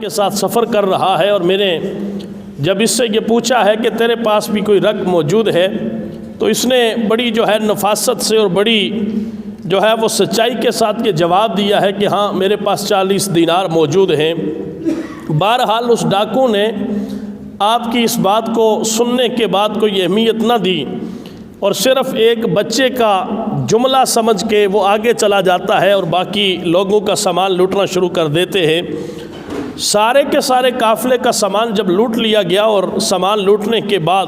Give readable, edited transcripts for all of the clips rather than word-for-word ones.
کے ساتھ سفر کر رہا ہے اور میں نے جب اس سے یہ پوچھا ہے کہ تیرے پاس بھی کوئی رقم موجود ہے تو اس نے بڑی نفاست سے اور بڑی وہ سچائی کے ساتھ یہ جواب دیا ہے کہ ہاں میرے پاس 40 دینار موجود ہیں۔ بہرحال اس ڈاکو نے آپ کی اس بات کو سننے کے بعد کوئی اہمیت نہ دی اور صرف ایک بچے کا جملہ سمجھ کے وہ آگے چلا جاتا ہے اور باقی لوگوں کا سامان لوٹنا شروع کر دیتے ہیں۔ سارے کے سارے قافلے کا سامان جب لوٹ لیا گیا اور سامان لوٹنے کے بعد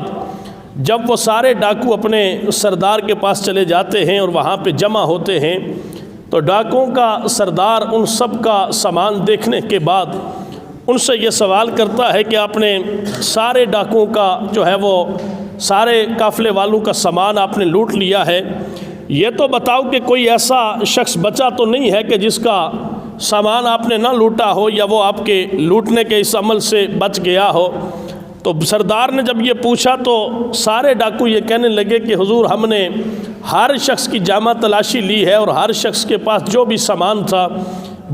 جب وہ سارے ڈاکو اپنے سردار کے پاس چلے جاتے ہیں اور وہاں پہ جمع ہوتے ہیں تو ڈاکوؤں کا سردار ان سب کا سامان دیکھنے کے بعد ان سے یہ سوال کرتا ہے کہ آپ نے سارے ڈاکوؤں کا وہ سارے قافلے والوں کا سامان آپ نے لوٹ لیا ہے، یہ تو بتاؤ کہ کوئی ایسا شخص بچا تو نہیں ہے کہ جس کا سامان آپ نے نہ لوٹا ہو یا وہ آپ کے لوٹنے کے اس عمل سے بچ گیا ہو۔ تو سردار نے جب یہ پوچھا تو سارے ڈاکو یہ کہنے لگے کہ حضور ہم نے ہر شخص کی جامع تلاشی لی ہے اور ہر شخص کے پاس جو بھی سامان تھا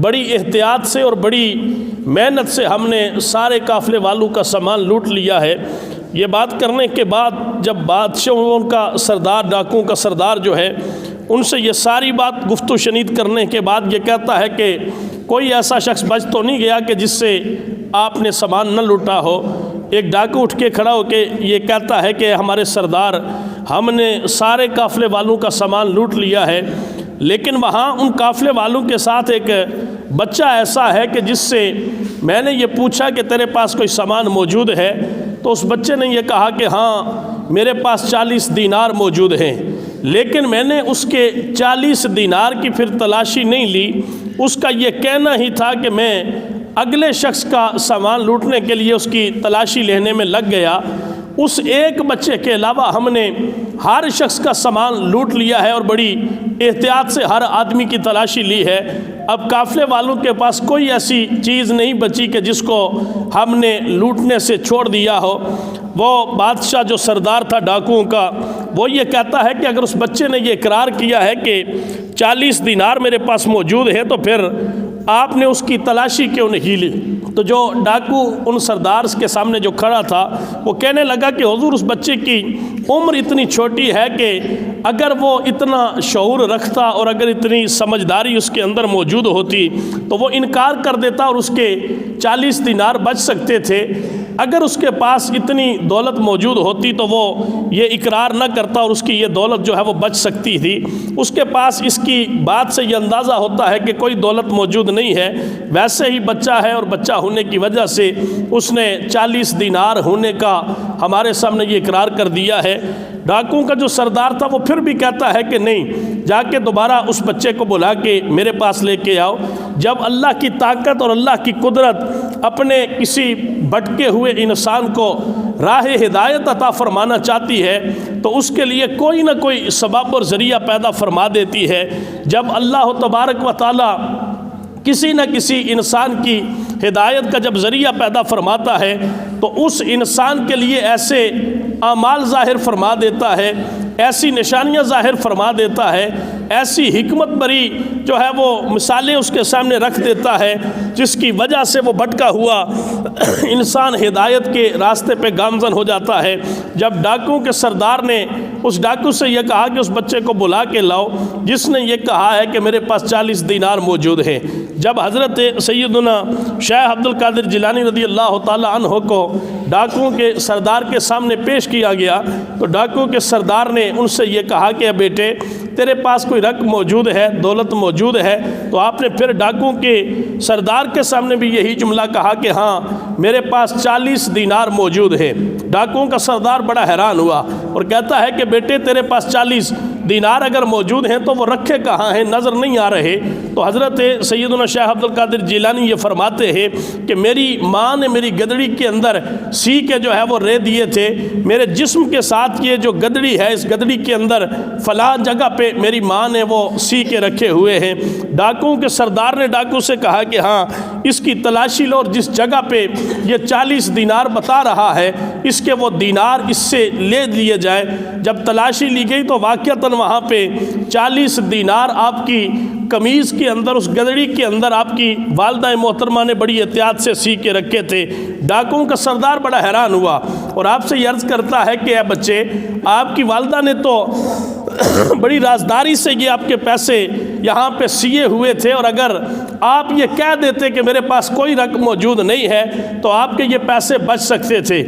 بڑی احتیاط سے اور بڑی محنت سے ہم نے سارے قافلے والوں کا سامان لوٹ لیا ہے۔ یہ بات کرنے کے بعد جب بادشاہوں کا سردار ڈاکوؤں کا سردار ان سے یہ ساری بات گفت و شنید کرنے کے بعد یہ کہتا ہے کہ کوئی ایسا شخص بچ تو نہیں گیا کہ جس سے آپ نے سامان نہ لوٹا ہو۔ ایک ڈاکو اٹھ کے کھڑا ہو کے یہ کہتا ہے کہ ہمارے سردار ہم نے سارے قافلے والوں کا سامان لوٹ لیا ہے، لیکن وہاں ان قافلے والوں کے ساتھ ایک بچہ ایسا ہے کہ جس سے میں نے یہ پوچھا کہ تیرے پاس کوئی سامان موجود ہے تو اس بچے نے یہ کہا کہ ہاں میرے پاس 40 دینار موجود ہیں، لیکن میں نے اس کے 40 دینار کی پھر تلاشی نہیں لی۔ اس کا یہ کہنا ہی تھا کہ میں اگلے شخص کا سامان لوٹنے کے لیے اس کی تلاشی لینے میں لگ گیا۔ اس ایک بچے کے علاوہ ہم نے ہر شخص کا سامان لوٹ لیا ہے اور بڑی احتیاط سے ہر آدمی کی تلاشی لی ہے۔ اب قافلے والوں کے پاس کوئی ایسی چیز نہیں بچی کہ جس کو ہم نے لوٹنے سے چھوڑ دیا ہو۔ وہ بادشاہ جو سردار تھا ڈاکوؤں کا وہ یہ کہتا ہے کہ اگر اس بچے نے یہ اقرار کیا ہے کہ 40 دینار میرے پاس موجود ہے تو پھر آپ نے اس کی تلاشی کیوں نہیں لی؟ تو جو ڈاکو ان سردار کے سامنے جو کھڑا تھا وہ کہنے لگا کہ حضور اس بچے کی عمر اتنی چھوٹی ہے کہ اگر وہ اتنا شعور رکھتا اور اگر اتنی سمجھداری اس کے اندر موجود ہوتی تو وہ انکار کر دیتا اور اس کے 40 دینار بچ سکتے تھے۔ اگر اس کے پاس اتنی دولت موجود ہوتی تو وہ یہ اقرار نہ کرتا اور اس کی یہ دولت وہ بچ سکتی تھی۔ اس کے پاس اس کی بات سے یہ اندازہ ہوتا ہے کہ کوئی دولت موجود نہیں ہے، ویسے ہی بچہ ہے اور بچہ ہونے کی وجہ سے اس نے 40 دینار ہونے کا ہمارے سامنے یہ اقرار کر دیا ہے۔ ڈاکوؤں کا جو سردار تھا وہ پھر بھی کہتا ہے کہ نہیں، جا کے دوبارہ اس بچے کو بلا کے میرے پاس لے کے آؤ۔ جب اللہ کی طاقت اور اللہ کی قدرت اپنے کسی بھٹکے ہوئے انسان کو راہ ہدایت عطا فرمانا چاہتی ہے تو اس کے لیے کوئی نہ کوئی سبب اور ذریعہ پیدا فرما دیتی ہے۔ جب اللہ تبارک و تعالی کسی نہ کسی انسان کی ہدایت کا جب ذریعہ پیدا فرماتا ہے تو اس انسان کے لیے ایسے اعمال ظاہر فرما دیتا ہے، ایسی نشانیاں ظاہر فرما دیتا ہے، ایسی حکمت بری وہ مثالیں اس کے سامنے رکھ دیتا ہے جس کی وجہ سے وہ بھٹکا ہوا انسان ہدایت کے راستے پہ گامزن ہو جاتا ہے۔ جب ڈاکوؤں کے سردار نے اس ڈاکو سے یہ کہا کہ اس بچے کو بلا کے لاؤ جس نے یہ کہا ہے کہ میرے پاس 40 دینار موجود ہیں، جب حضرت سیدنا شیخ عبد القادر جیلانی رضی اللہ تعالی عنہ کو ڈاکوؤں کے سردار کے سامنے پیش کیا گیا تو ڈاکوؤں کے سردار نے ان سے یہ کہا کہ بیٹے تیرے پاس کوئی رقم موجود ہے، دولت موجود ہے؟ تو آپ نے پھر ڈاکوؤں کے سردار کے سامنے بھی یہی جملہ کہا کہ ہاں میرے پاس 40 دینار موجود ہے۔ ڈاکوؤں کا سردار بڑا حیران ہوا اور کہتا ہے کہ بیٹے تیرے پاس 40 دینار اگر موجود ہیں تو وہ رکھے کہاں ہیں، نظر نہیں آ رہے؟ تو حضرت سیدنا شیخ عبد القادر جیلانی یہ فرماتے ہیں کہ میری ماں نے میری گدڑی کے اندر سی کے وہ رے دیے تھے، میرے جسم کے ساتھ یہ جو گدڑی ہے اس گدڑی کے اندر فلاں جگہ پہ میری ماں نے وہ سی کے رکھے ہوئے ہیں۔ ڈاکوؤں کے سردار نے ڈاکو سے کہا کہ ہاں اس کی تلاشی لو اور جس جگہ پہ یہ 40 دینار بتا رہا ہے اس کے وہ دینار اس سے لے لیے جائے۔ جب تلاشی لی گئی تو واقعتاً وہاں پہ 40 دینار آپ کی قمیض کے اندر، اس گدڑی کے اندر آپ کی والدہ محترمہ نے بڑی احتیاط سے سی کے رکھے تھے۔ ڈاکوؤں کا سردار بڑا حیران ہوا اور آپ سے یہ عرض کرتا ہے کہ اے بچے، آپ کی والدہ نے تو بڑی رازداری سے یہ آپ کے پیسے یہاں پہ سیے ہوئے تھے، اور اگر آپ یہ کہہ دیتے کہ میرے پاس کوئی رقم موجود نہیں ہے تو آپ کے یہ پیسے بچ سکتے تھے۔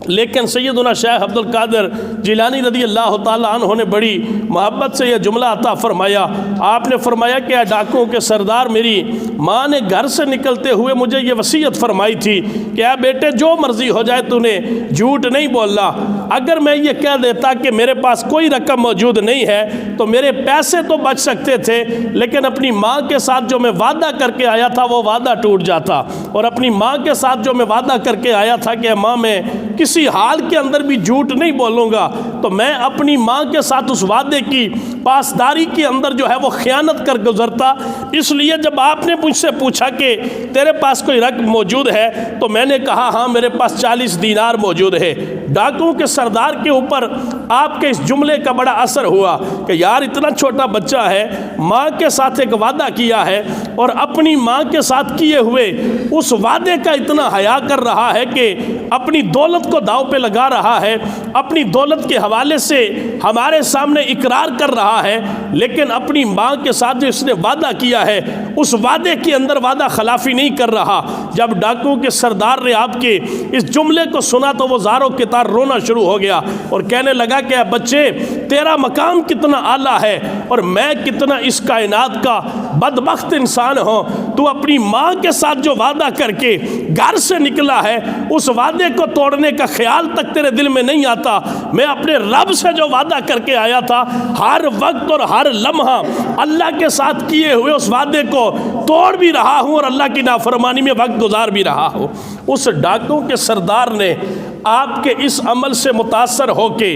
لیکن سیدنا شیخ عبد القادر جیلانی رضی اللہ تعالیٰ عنہ نے بڑی محبت سے یہ جملہ عطا فرمایا۔ آپ نے فرمایا کہ اے ڈاکوؤں کے سردار، میری ماں نے گھر سے نکلتے ہوئے مجھے یہ وصیت فرمائی تھی کہ اے بیٹے، جو مرضی ہو جائے تو نے جھوٹ نہیں بولنا۔ اگر میں یہ کہہ دیتا کہ میرے پاس کوئی رقم موجود نہیں ہے تو میرے پیسے تو بچ سکتے تھے، لیکن اپنی ماں کے ساتھ جو میں وعدہ کر کے آیا تھا وہ وعدہ ٹوٹ جاتا، اور اپنی ماں کے ساتھ جو میں وعدہ کر کے آیا تھا کہ ماں میں کسی حال کے اندر بھی جھوٹ نہیں بولوں گا، تو میں اپنی ماں کے ساتھ اس وعدے کی پاسداری کے اندر جو ہے وہ خیانت کر گزرتا۔ اس لیے جب آپ نے مجھ سے پوچھا کہ تیرے پاس کوئی رقم موجود ہے تو میں نے کہا ہاں میرے پاس 40 دینار موجود ہے۔ ڈاکوؤں کے سردار کے اوپر آپ کے اس جملے کا بڑا اثر ہوا کہ یار اتنا چھوٹا بچہ ہے، ماں کے ساتھ ایک وعدہ کیا ہے اور اپنی ماں کے ساتھ کیے ہوئے اس وعدے کا اتنا حیا کر رہا ہے کہ اپنی دولت کو داؤ پہ لگا رہا ہے، اپنی دولت کے حوالے سے ہمارے سامنے اقرار کر رہا ہے، لیکن اپنی ماں کے ساتھ جو اس نے وعدہ کیا ہے اس وعدے کے اندر وعدہ خلافی نہیں کر رہا۔ جب ڈاکوؤں کے سردار نے آپ کے اس جملے کو سنا تو وہ زاروں کے تار رونا شروع ہو گیا اور کہنے لگا کہ اے بچے، تیرا مقام کتنا اعلیٰ ہے اور میں کتنا اس کائنات کا بدبخت انسان ہوں۔ تو اپنی ماں کے ساتھ جو وعدہ کر کے گھر سے نکلا ہے اس وعدے کو توڑنے کا خیال تک تیرے دل میں نہیں آتا۔ میں اپنے رب سے جو وعدہ کر کے آیا تھا ہر وقت اور ہر لمحہ اللہ کے ساتھ کیے ہوئے اس وعدے کو توڑ بھی رہا ہوں اور اللہ کی نافرمانی میں وقت گزار بھی رہا ہوں۔ اس ڈاکوؤں کے سردار نے آپ کے اس عمل سے متاثر ہو کے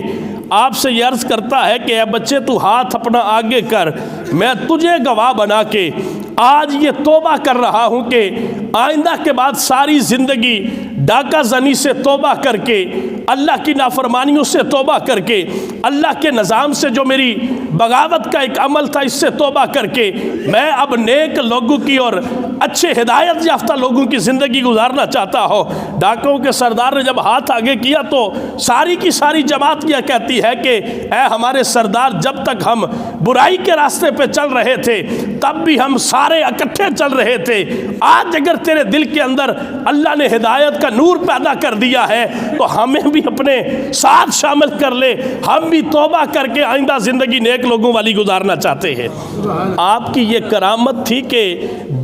آپ سے یہ عرض کرتا ہے کہ اے بچے، تو ہاتھ اپنا آگے کر، میں تجھے گواہ بنا کے آج یہ توبہ کر رہا ہوں کہ آئندہ کے بعد ساری زندگی ڈاکہ زنی سے توبہ کر کے، اللہ کی نافرمانیوں سے توبہ کر کے، اللہ کے نظام سے جو میری بغاوت کا ایک عمل تھا اس سے توبہ کر کے میں اب نیک لوگوں کی اور اچھے ہدایت یافتہ لوگوں کی زندگی گزارنا چاہتا ہوں۔ ڈاکوؤں کے سردار نے جب ہاتھ آگے کیا تو ساری کی ساری جماعت یہ کہتی ہے کہ اے ہمارے سردار، جب تک ہم برائی کے راستے پہ چل رہے تھے تب بھی ہم سارے اکٹھے چل رہے تھے، آج اگر تیرے دل کے اندر اللہ نے ہدایت کا نور پیدا کر دیا ہے تو ہمیں بھی اپنے ساتھ شامل کر لے، ہم بھی توبہ کر کے آئندہ زندگی نیک لوگوں والی گزارنا چاہتے ہیں۔ آپ کی یہ کرامت تھی کہ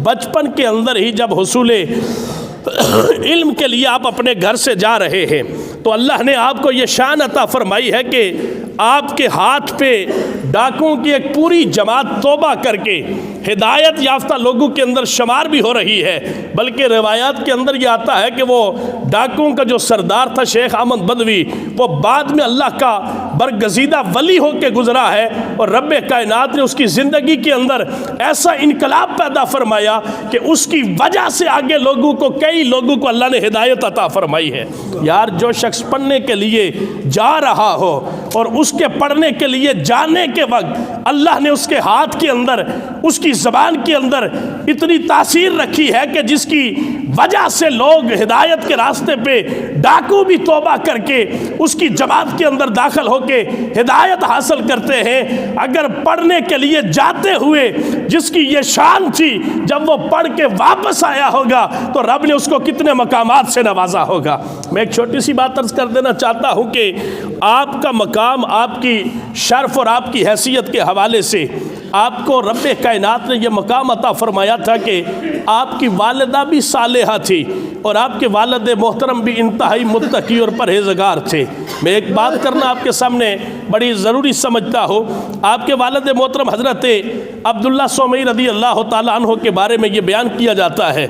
بچپن کے اندر ہی جب حصول علم کے لیے آپ اپنے گھر سے جا رہے ہیں تو اللہ نے آپ کو یہ شان عطا فرمائی ہے کہ آپ کے ہاتھ پہ ڈاکوؤں کی ایک پوری جماعت توبہ کر کے ہدایت یافتہ لوگوں کے اندر شمار بھی ہو رہی ہے، بلکہ روایات کے اندر یہ آتا ہے کہ وہ ڈاکوؤں کا جو سردار تھا شیخ احمد بدوی، وہ بعد میں اللہ کا برگزیدہ ولی ہو کے گزرا ہے اور رب کائنات نے اس کی زندگی کے اندر ایسا انقلاب پیدا فرمایا کہ اس کی وجہ سے آگے لوگوں کو، کئی لوگوں کو اللہ نے ہدایت عطا فرمائی ہے۔ یار جو شخص پڑھنے کے لیے جا رہا ہو اور اس کے پڑھنے کے لیے جانے کے وقت اللہ نے اس کے ہاتھ کے اندر، اس کی زبان کے اندر اتنی تاثیر رکھی ہے کہ جس کی وجہ سے لوگ ہدایت کے راستے پہ ڈاکو بھی توبہ کر کے اس کی جماعت کے اندر داخل ہو کے ہدایت حاصل کرتے ہیں۔ اگر پڑھنے کے لیے جاتے ہوئے جس کی یہ شان تھی، جب وہ پڑھ کے واپس آیا ہوگا تو رب نے اس کو کتنے مقامات سے نوازا ہوگا۔ میں ایک چھوٹی سی بات عرض کر دینا چاہتا ہوں کہ آپ کا مقام، آپ کی شرف اور آپ کی حیثیت کے حوالے سے آپ کو رب کائنات نے یہ مقام عطا فرمایا تھا کہ آپ کی والدہ بھی صالحہ تھی اور آپ کے والد محترم بھی انتہائی متقی اور پرہیزگار تھے۔ میں ایک بات کرنا آپ کے سامنے بڑی ضروری سمجھتا ہوں۔ آپ کے والد محترم حضرت عبداللہ سومئی رضی اللہ تعالیٰ عنہ کے بارے میں یہ بیان کیا جاتا ہے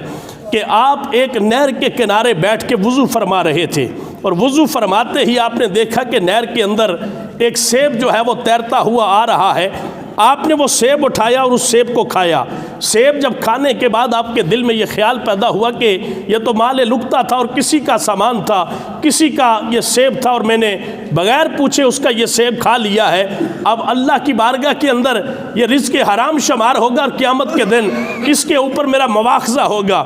کہ آپ ایک نہر کے کنارے بیٹھ کے وضو فرما رہے تھے اور وضو فرماتے ہی آپ نے دیکھا کہ نہر کے اندر ایک سیب جو ہے وہ تیرتا ہوا آ رہا ہے۔ آپ نے وہ سیب اٹھایا اور اس سیب کو کھایا۔ سیب جب کھانے کے بعد آپ کے دل میں یہ خیال پیدا ہوا کہ یہ تو مال لقطہ تھا اور کسی کا سامان تھا، کسی کا یہ سیب تھا اور میں نے بغیر پوچھے اس کا یہ سیب کھا لیا ہے، اب اللہ کی بارگاہ کے اندر یہ رزق حرام شمار ہوگا اور قیامت کے دن اس کے اوپر میرا مواخذہ ہوگا۔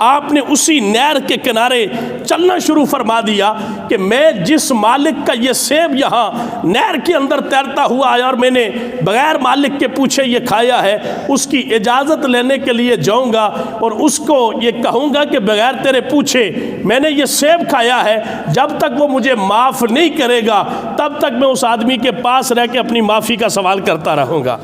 آپ نے اسی نہر کے کنارے چلنا شروع فرما دیا کہ میں جس مالک کا یہ سیب یہاں نہر کے اندر تیرتا ہوا آیا اور میں نے بغیر مالک کے پوچھے یہ کھایا ہے، اس کی اجازت لینے کے لیے جاؤں گا اور اس کو یہ کہوں گا کہ بغیر تیرے پوچھے میں نے یہ سیب کھایا ہے، جب تک وہ مجھے معاف نہیں کرے گا تب تک میں اس آدمی کے پاس رہ کے اپنی معافی کا سوال کرتا رہوں گا۔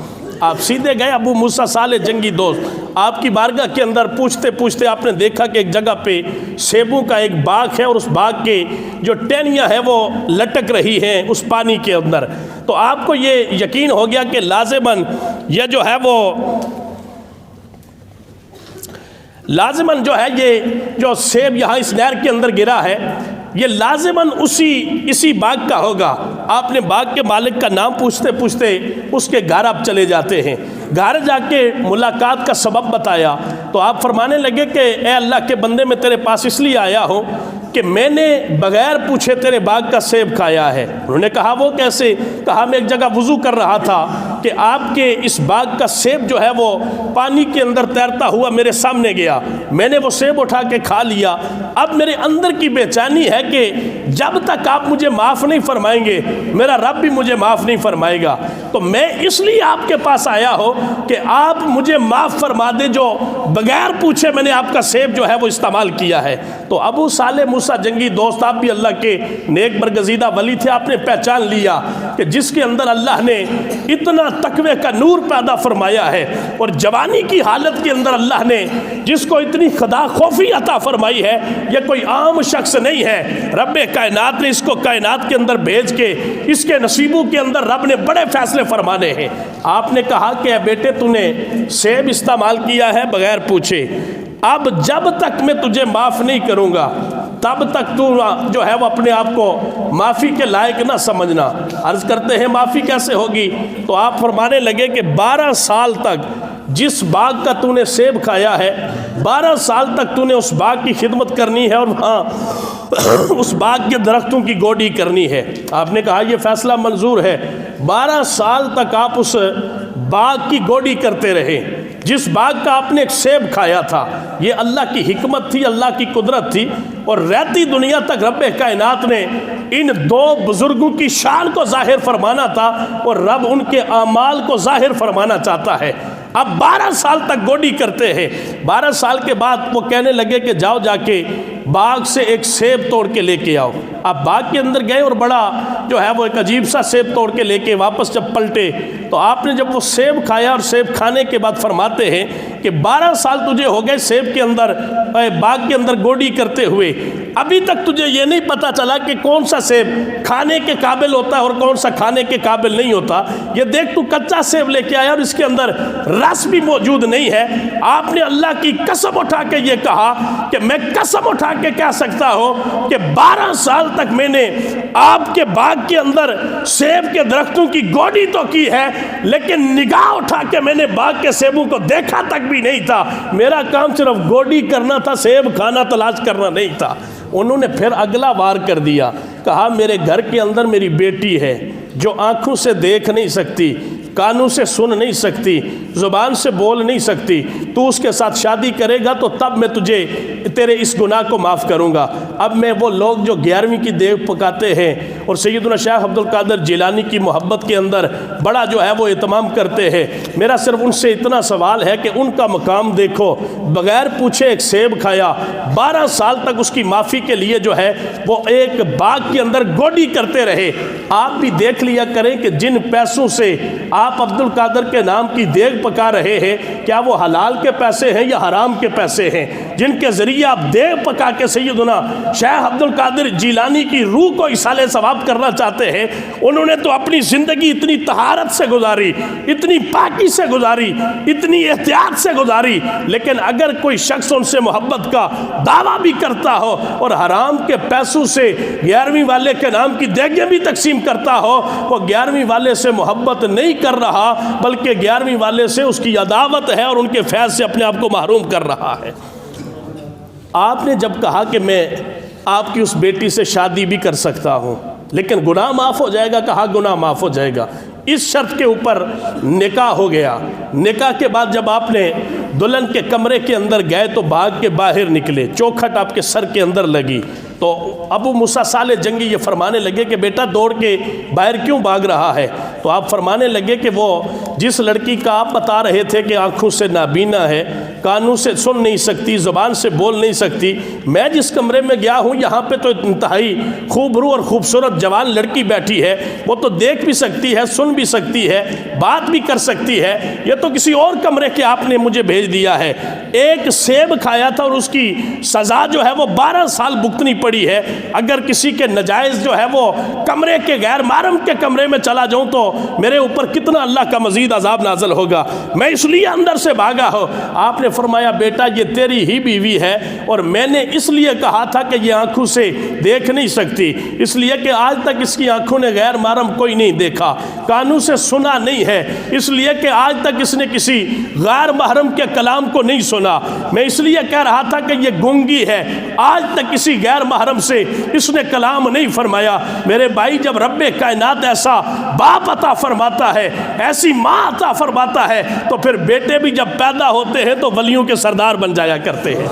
آپ سیدھے گئے، ابو موسیٰ صالح جنگی دوست آپ کی بارگاہ کے اندر پوچھتے پوچھتے آپ نے دیکھا کہ ایک جگہ پہ سیبوں کا ایک باغ ہے اور اس باغ کے جو ٹہنیاں ہیں وہ لٹک رہی ہیں اس پانی کے اندر، تو آپ کو یہ یقین ہو گیا کہ لازماً یہ جو ہے وہ لازماً جو ہے یہ جو سیب یہاں اس نہر کے اندر گرا ہے یہ لازماً اسی باغ کا ہوگا۔ آپ نے باغ کے مالک کا نام پوچھتے پوچھتے اس کے گھر آپ چلے جاتے ہیں، گھر جا کے ملاقات کا سبب بتایا تو آپ فرمانے لگے کہ اے اللہ کے بندے میں تیرے پاس اس لیے آیا ہوں کہ میں نے بغیر پوچھے تیرے باغ کا سیب کھایا ہے۔ انہوں نے کہا وہ کیسے؟ کہا میں ایک جگہ وضو کر رہا تھا کہ آپ کے اس باغ کا سیب جو ہے وہ پانی کے اندر تیرتا ہوا میرے سامنے گیا، میں نے وہ سیب اٹھا کے کھا لیا، اب میرے اندر کی بے چینی ہے کہ جب تک آپ مجھے معاف نہیں فرمائیں گے میرا رب بھی مجھے معاف نہیں فرمائے گا، تو میں اس لیے آپ کے پاس آیا ہوں کہ آپ مجھے معاف فرما دے جو بغیر پوچھے میں نے آپ کا سیب جو ہے وہ استعمال کیا ہے۔ تو ابو صالح موسیٰ جنگی دوست آپ بھی اللہ کے نیک برگزیدہ ولی تھے، آپ نے پہچان لیا کہ جس کے اندر اللہ نے اتنا تقوی کا نور پیدا فرمایا ہے اور جوانی کی حالت کے اندر اللہ نے جس کو اتنی خدا خوفی عطا فرمائی ہے، یہ کوئی عام شخص نہیں ہے، رب کائنات نے اس کو کائنات کے اندر بھیج کے اس کے نصیبوں کے اندر رب نے بڑے فیصلے فرمانے ہیں۔ آپ نے کہا کہ اے بیٹے تو نے سیب استعمال کیا ہے بغیر پوچھے، اب جب تک میں تجھے معاف نہیں کروں گا تب تک تو جو ہے وہ اپنے آپ کو معافی کے لائق نہ سمجھنا۔ عرض کرتے ہیں معافی کیسے ہوگی؟ تو آپ فرمانے لگے کہ 12 سال تک جس باغ کا تو نے سیب کھایا ہے 12 سال تک تو نے اس باغ کی خدمت کرنی ہے اور وہاں اس باغ کے درختوں کی گوڈی کرنی ہے۔ آپ نے کہا یہ فیصلہ منظور ہے۔ 12 سال تک آپ اس باغ کی گوڈی کرتے رہے جس باغ کا آپ نے ایک سیب کھایا تھا۔ یہ اللہ کی حکمت تھی، اللہ کی قدرت تھی، اور رہتی دنیا تک رب کائنات نے ان دو بزرگوں کی شان کو ظاہر فرمانا تھا اور رب ان کے اعمال کو ظاہر فرمانا چاہتا ہے۔ اب 12 سال تک گوڈی کرتے ہیں، 12 سال کے بعد وہ کہنے لگے کہ جاؤ جا کے باغ سے ایک سیب توڑ کے لے کے آؤ۔ اب باغ کے اندر گئے اور بڑا جو ہے وہ ایک عجیب سا سیب توڑ کے لے کے واپس جب پلٹے تو آپ نے جب وہ سیب کھایا اور سیب کھانے کے بعد فرماتے ہیں کہ 12 سال تجھے ہو گئے سیب کے اندر باغ کے اندر گوڈی کرتے ہوئے، ابھی تک تجھے یہ نہیں پتا چلا کہ کون سا سیب کھانے کے قابل ہوتا ہے اور کون سا کھانے کے قابل نہیں ہوتا۔ یہ دیکھ تو کچا سیب لے کے آیا اور اس کے اندر رس بھی موجود نہیں ہے۔ آپ نے اللہ کی قسم اٹھا کے یہ کہا کہ میں قسم اٹھا کے کہہ سکتا ہوں کہ 12 سال تک میں نے آپ کے باغ کے اندر سیب کے درختوں کی گوڈی تو کی ہے لیکن نگاہ اٹھا کے میں نے باغ کے سیبوں کو دیکھا تک بھی نہیں تھا۔ میرا کام صرف گوڈی کرنا تھا، سیب کھانا تلاش کرنا نہیں تھا۔ انہوں نے پھر اگلا وار کر دیا، کہا میرے گھر کے اندر میری بیٹی ہے جو آنکھوں سے دیکھ نہیں سکتی، کانوں سے سن نہیں سکتی، زبان سے بول نہیں سکتی، تو اس کے ساتھ شادی کرے گا تو تب میں تجھے تیرے اس گناہ کو معاف کروں گا۔ اب میں وہ لوگ جو 11ویں کی دیگ پکاتے ہیں اور سیدنا شیخ عبد القادر جیلانی کی محبت کے اندر بڑا جو ہے وہ اہتمام کرتے ہیں، میرا صرف ان سے اتنا سوال ہے کہ ان کا مقام دیکھو، بغیر پوچھے ایک سیب کھایا، 12 سال تک اس کی معافی کے لیے جو ہے وہ ایک باغ کے اندر گوڈی کرتے رہے۔ آپ بھی دیکھ لیا کریں کہ جن پیسوں سے آپ عبد القادر کے نام کی دیگ پکا رہے ہیں کیا وہ حلال کے پیسے ہیں یا حرام کے پیسے ہیں؟ جن کے ذریعے آپ دیگ پکا کے سیدنا شیخ عبد القادر جیلانی کی روح کو ایصال ثواب کرنا چاہتے ہیں، انہوں نے تو اپنی زندگی اتنی طہارت سے گزاری، اتنی پاکی سے گزاری، اتنی احتیاط سے گزاری، لیکن اگر کوئی شخص ان سے محبت کا دعویٰ بھی کرتا ہو اور حرام کے پیسوں سے 11ویں والے کے نام کی دیگیں بھی تقسیم کرتا ہو، وہ 11ویں والے سے محبت نہیں کر رہا بلکہ 11ویں والے سے اس کی عداوت ہے اور ان کے فیض سے اپنے آپ کو محروم کر رہا ہے۔ آپ نے جب کہا کہ میں آپ کی اس بیٹی سے شادی بھی کر سکتا ہوں لیکن گناہ معاف ہو جائے گا، کہا گناہ معاف ہو جائے گا، اس شرط کے اوپر نکاح ہو گیا۔ نکاح کے بعد جب آپ نے دلہن کے کمرے کے اندر گئے تو بھاگ کے باہر نکلے، چوکھٹ آپ کے سر کے اندر لگی تو ابو موسیٰ صالح جنگی یہ فرمانے لگے کہ بیٹا دوڑ کے باہر کیوں بھاگ رہا ہے؟ تو آپ فرمانے لگے کہ وہ جس لڑکی کا آپ بتا رہے تھے کہ آنکھوں سے نابینا ہے، کانوں سے سن نہیں سکتی، زبان سے بول نہیں سکتی، میں جس کمرے میں گیا ہوں یہاں پہ تو انتہائی خوبرو اور خوبصورت جوان لڑکی بیٹھی ہے، وہ تو دیکھ بھی سکتی ہے، سن بھی سکتی ہے، بات بھی کر سکتی ہے، یہ تو کسی اور کمرے کے آپ نے مجھے بھیج دیا ہے۔ ایک سیب کھایا تھا اور اس کی سزا جو ہے وہ 12 سال بھگتنی پڑی ہے۔ اگر کسی کے نجائز جو ہے وہ کمرے کے غیر محرم کے کمرے میں چلا جاؤں تو میرے اوپر کتنا اللہ کا مزید عذاب نازل ہوگا، میں اس لیے اندر سے بھاگا ہوں۔ آپ نے فرمایا بیٹا یہ تیری ہی بیوی ہے اور میں نے اس لیے کہا تھا کہ یہ آنکھوں سے دیکھ نہیں سکتی، اس لیے کہ آج تک اس کی آنکھوں نے غیر محرم کوئی نہیں دیکھا، کانوں سے سنا نہیں ہے، اس لیے کہ آج تک اس نے کسی غیر محرم کے کلام کو نہیں سنا، میں اس لیے کہہ رہا تھا کہ یہ گونگی ہے، آج تک کسی غیر محرم سے اس نے کلام نہیں فرمایا۔ میرے بھائی جب رب کائنات ایسا باپ عطا فرماتا ہے، ایسی ماں عطا فرماتا ہے، تو پھر بیٹے بھی جب پیدا ہوتے ہیں تو ولیوں کے سردار بن جایا کرتے ہیں۔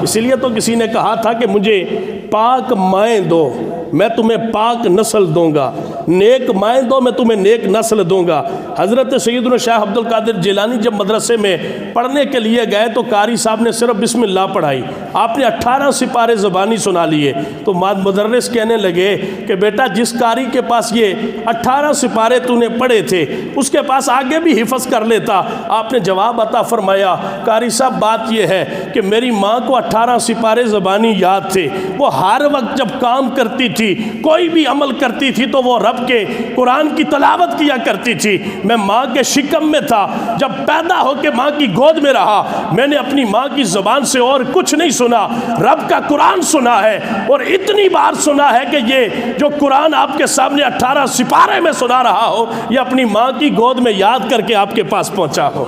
اسی لیے تو کسی نے کہا تھا کہ مجھے پاک مائیں دو میں تمہیں پاک نسل دوں گا، نیک مائیں دو میں تمہیں نیک نسل دوں گا۔ حضرت سیدنا شیخ عبد القادر جیلانی جب مدرسے میں پڑھنے کے لیے گئے تو قاری صاحب نے صرف بسم اللہ پڑھائی، آپ نے 18 سپارے زبانی سنا لیے، تو مدرس کہنے لگے کہ بیٹا جس قاری کے پاس یہ 18 سپارے تو نے پڑھے تھے اس کے پاس آگے بھی حفظ کر لیتا۔ آپ نے جواب عطا فرمایا قاری صاحب بات یہ ہے کہ میری ماں کو 18 سپارے زبانی یاد تھے، وہ ہر وقت جب کام کرتی تھی، کوئی بھی عمل کرتی تھی تو وہ رب کے قرآن کی تلاوت کیا کرتی تھی۔ میں ماں کے شکم میں تھا، جب پیدا ہو کے ماں کی گود میں رہا میں نے اپنی ماں کی زبان سے اور کچھ نہیں سنا، رب کا قرآن سنا ہے، اور اتنی بار سنا ہے کہ یہ جو قرآن آپ کے سامنے 18 سپارے میں سنا رہا ہو یہ اپنی ماں کی گود میں یاد کر کے آپ کے پاس پہنچا ہو۔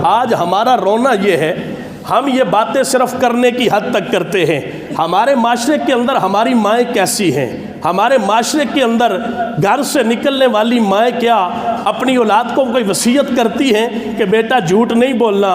آج ہمارا رونا یہ ہے ہم یہ باتیں صرف کرنے کی حد تک کرتے ہیں، ہمارے معاشرے کے اندر ہماری مائیں کیسی ہیں؟ ہمارے معاشرے کے اندر گھر سے نکلنے والی مائیں کیا اپنی اولاد کو کوئی وصیت کرتی ہیں کہ بیٹا جھوٹ نہیں بولنا،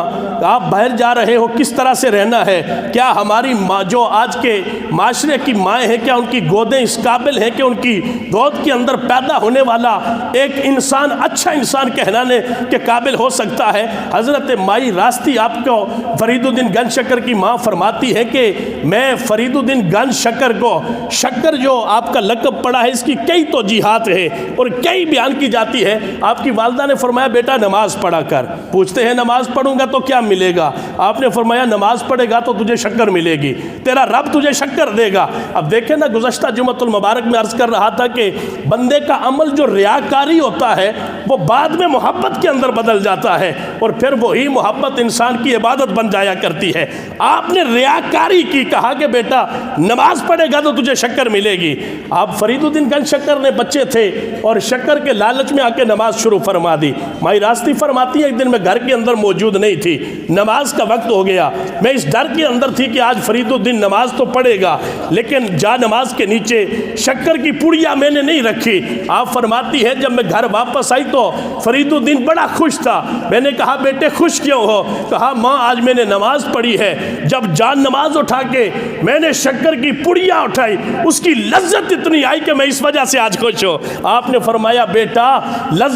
آپ باہر جا رہے ہو کس طرح سے رہنا ہے؟ کیا ہماری ماں جو آج کے معاشرے کی مائیں ہیں کیا ان کی گودیں اس قابل ہیں کہ ان کی گود کے اندر پیدا ہونے والا ایک انسان اچھا انسان کہلانے کے قابل ہو سکتا ہے؟ حضرت مائی راستی آپ کو فرید الدین گنج شکر کی ماں فرماتی ہے کہ میں فرید الدین گنج شکر کو، شکر جو آپ کا لقب پڑا ہے اس کی کئی توجیحات ہیں اور کئی بیان کی جاتی ہے۔ آپ کی والدہ نے فرمایا بیٹا نماز پڑھا کر، پوچھتے ہیں نماز پڑھوں گا تو کیا ملے گا؟ آپ نے فرمایا نماز پڑھے گا تو تجھے شکر ملے گی، تیرا رب تجھے شکر دے گا۔ اب دیکھیں نا گزشتہ جمعۃ المبارک میں عرض کر رہا تھا کہ بندے کا عمل جو ریاکاری ہوتا ہے وہ بعد میں محبت کے اندر بدل جاتا ہے اور پھر وہی محبت انسان کی عبادت بن جایا کرتی ہے۔ آپ نے ریاکاری کی، کہا کہ بیٹا نماز پڑھے گا تو تجھے شکر ملے گی۔ آپ فرید الدین گنج شکر نے بچے تھے اور شکر کے لالچ میں آ کے نماز شروع فرما دی۔ مائی راستی فرماتی ہے ایک دن میں گھر کے اندر موجود نہیں تھی، نماز کا وقت ہو گیا، میں اس ڈر کے اندر تھی کہ آج فرید الدین نماز تو پڑھے گا لیکن جا نماز کے نیچے شکر کی پڑیا میں نے نہیں رکھی۔ آپ فرماتی ہے جب میں گھر واپس آئی تو فرید الدین بڑا خوش تھا، میں نے کہا بیٹے خوش کیوں ہو؟ کہا ماں آج میں نے نماز پڑھی ہے، جب جان نماز اٹھا کے میں نے شکر کی پڑیا اٹھائی اس کی لذت اتنی آئی کہ میں اس وجہ سے آج خوش ہوں۔ آپ نے فرمایا بیٹا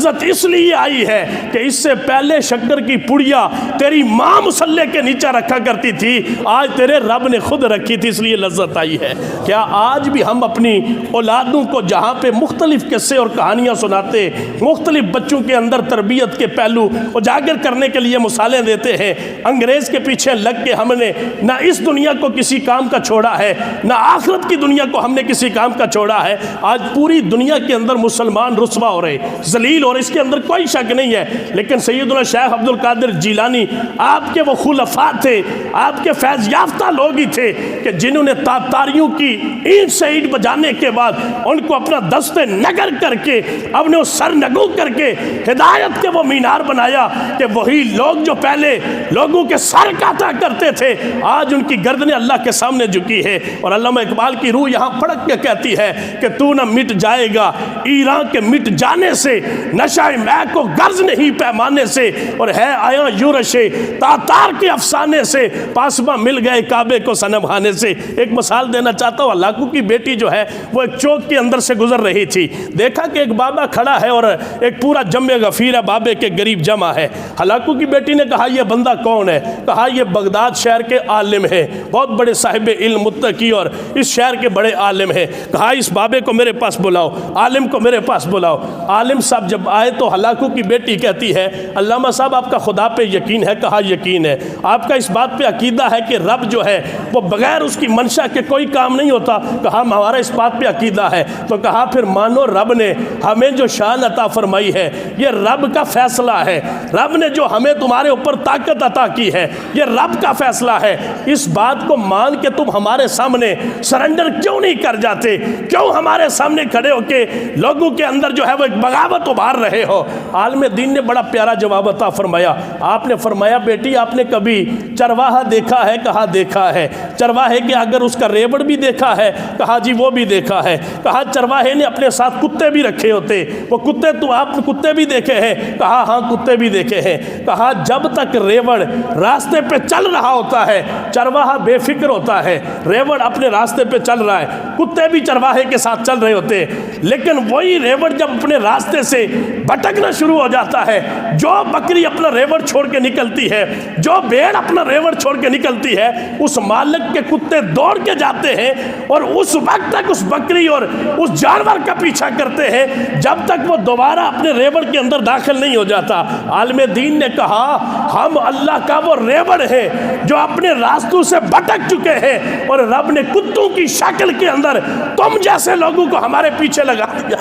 لذت اس لیے آئی ہے کہ اس سے پہلے شکر کی پڑیا تیری ماں مصلے کے نیچے رکھا کرتی تھی، آج تیرے رب نے خود رکھی تھی، اس لیے لذت آئی ہے۔ کیا آج بھی ہم اپنی اولادوں کو جہاں پہ مختلف قصے اور کہانیاں سناتے، مختلف بچوں کے اندر تربیت کے پہلو اجاگر کرنے کے لیے مثالیں دیتے ہیں، انگریز کے پیچھے لگ کے ہم نے نہ اس دنیا کو کسی کام کا چھوڑا ہے، نہ آخرت کی دنیا کو ہم نے کسی کام کا چھوڑا ہے، آج پوری دنیا کے اندر مسلمان رسوا ہو رہے، ذلیل ہو رہے، اس کے اندر کوئی شک نہیں ہے۔ لیکن سیدنا شیخ عبد القادر جیلانی آپ کے وہ خلفاء تھے، آپ کے فیض یافتہ لوگ ہی تھے کہ جنہوں نے تاتاریوں کی اینٹ سے اینٹ بجانے کے بعد ان کو اپنا دست نگر کر کے، اپنے سر نگو کر کے ہدایت کے وہ مینار بنایا کہ وہی لوگ جو پہلے لوگوں کے سر کاٹا کرتے تھے، آج ان کی گردنیں اللہ کے سامنے جھکی ہے۔ اور علامہ اقبال کی روح یہاں پھڑک کے کہتی ہے کہ تو نہ مٹ جائے گا ایران کے مٹ جانے سے، نشہ میں کو غرض نہیں پیمانے سے، اور ہے آیا یورش تاتار کے افسانے سے، پاسباں مل گئے کعبے کو صنم خانے سے۔ ایک مثال دینا چاہتا ہوں، ہلاکو کی بیٹی جو ہے وہ ایک چوک کے اندر سے گزر رہی تھی، دیکھا کہ ایک بابا کھڑا ہے اور ایک پورا جمع غفیر ہے، بابے کے غریب جمع ہے۔ ہلاکو کی بیٹی نے کہا یہ بندہ کون ہے؟ کہا یہ بغداد شہر کے عالم ہے، بہت بڑے صاحب علم متقی اور اس شہر کے بڑے عالم ہیں۔ کہا اس بابے کو میرے پاس بلاؤ، عالم کو میرے پاس بلاؤ۔ عالم صاحب جب آئے تو ہلاکو کی بیٹی کہتی ہے علامہ صاحب آپ کا خدا پہ یقین ہے؟ کہا یقین ہے۔ آپ کا اس بات پہ عقیدہ ہے کہ رب جو ہے وہ بغیر اس کی منشا کے کوئی کام نہیں ہوتا؟ کہا ہمارا اس بات پہ عقیدہ ہے۔ تو کہا پھر مانو رب نے ہمیں جو شان عطا فرمائی ہے یہ رب کا فیصلہ ہے، رب نے جو ہمیں تمہارے اوپر طاقت عطا کی ہے یہ رب کا فیصلہ ہے۔ اس بات کو مان کے تم ہمارے سامنے سرنڈر کیوں نہیں کر جاتے؟ کیوں ہمارے سامنے کھڑے ہو کے لوگوں کے اندر جو ہے وہ ایک بغاوت ابھار رہے ہو؟ عالم دین نے بڑا پیارا جواب عطا فرمایا۔ آپ نے فرمایا بیٹی آپ نے کبھی چرواہا دیکھا ہے؟ کہا دیکھا ہے۔ چرواہے کے اگر اس کا ریوڑ بھی دیکھا ہے؟ کہا جی وہ بھی دیکھا ہے۔ کہا چرواہے نے اپنے ساتھ کتے بھی رکھے ہوتے، وہ کتے تو آپ کتے بھی دیکھے ہیں؟ کہا ہاں کتے بھی دیکھے ہیں۔ کہا جب تک ریوڑ راستے پہ چل رہا ہوتا ہے چرواہا بے فکر ہوتا ہے، ریوڑ اپنے راستے پہ چل رہا ہے، کتے بھی چرواہے کے ساتھ چل رہے ہوتے ہیں، لیکن وہی ریوڑ جب اپنے راستے سے بھٹکنا شروع ہو جاتا ہے، جو بکری اپنا ریوڑ چھوڑ کے نکلتی ہے، جو بھیڑ اپنا ریوڑ چھوڑ کے نکلتی ہے، اس مالک کے کتے دوڑ کے جاتے ہیں اور اس وقت تک اس بکری اور اس جانور کا پیچھا کرتے ہیں جب تک وہ دوبارہ اپنے ریوڑ کے اندر داخل نہیں ہو جاتا۔ عالم دین نے کہا ہم اللہ کا وہ ریوڑ ہے جو اپنے راستوں سے بھٹک چکے ہیں، اور رب نے کتوں کی شکل کے اندر تم جیسے لوگوں کو ہمارے پیچھے لگا دیا۔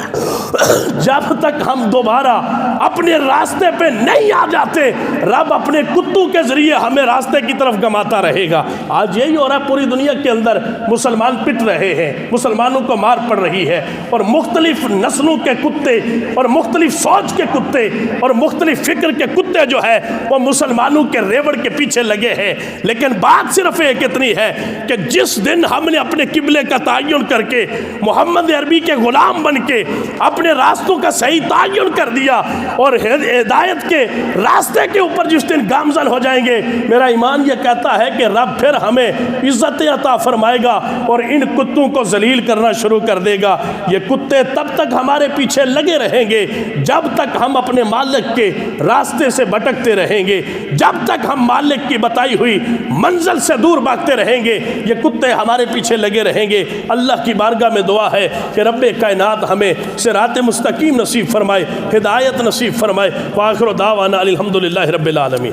جب تک ہم دوبارہ اپنے راستے پہ نہیں آ جاتے رب اپنے کتوں کے ذریعے ہمیں راستے کی طرف گماتا رہے گا۔ آج یہی ہو رہا ہے، پوری دنیا کے اندر مسلمان پٹ رہے ہیں، مسلمانوں کو مار پڑ رہی ہے، اور مختلف نسلوں کے کتے اور مختلف سوچ کے کتے اور مختلف فکر کے کتے جو ہے وہ مسلمانوں کے ریوڑ کے پیچھے لگے ہیں۔ لیکن بات صرف ایک اتنی ہے کہ جس دن ہم نے اپنے قبلے کا تعین کر کے محمد عربی کے غلام بن کے اپنے راستوں کا صحیح تعین کر دیا اور ہدایت کے راستے کے اوپر جس دن گامزن ہو جائیں گے، میرا ایمان یہ کہتا ہے کہ رب پھر ہمیں عزت عطا فرمائے گا اور ان کتوں کو ذلیل کرنا شروع کر دے گا۔ یہ کتے تب تک ہمارے پیچھے لگے رہیں گے جب تک ہم اپنے مالک کے راستے سے بھٹکتے رہیں گے، جب تک ہم مالک کی بتائی ہوئی منزل سے دور بھاگتے رہیں گے یہ کتے ہمارے پیچھے لگے رہیں گے۔ اللہ کی بارگاہ میں دعا ہے کہ رب کائنات ہمیں صراط مستقیم نصیب فرمائے، ہدایت نصیب فرمائے۔ وآخر دعوانا الحمدللہ رب العالمین۔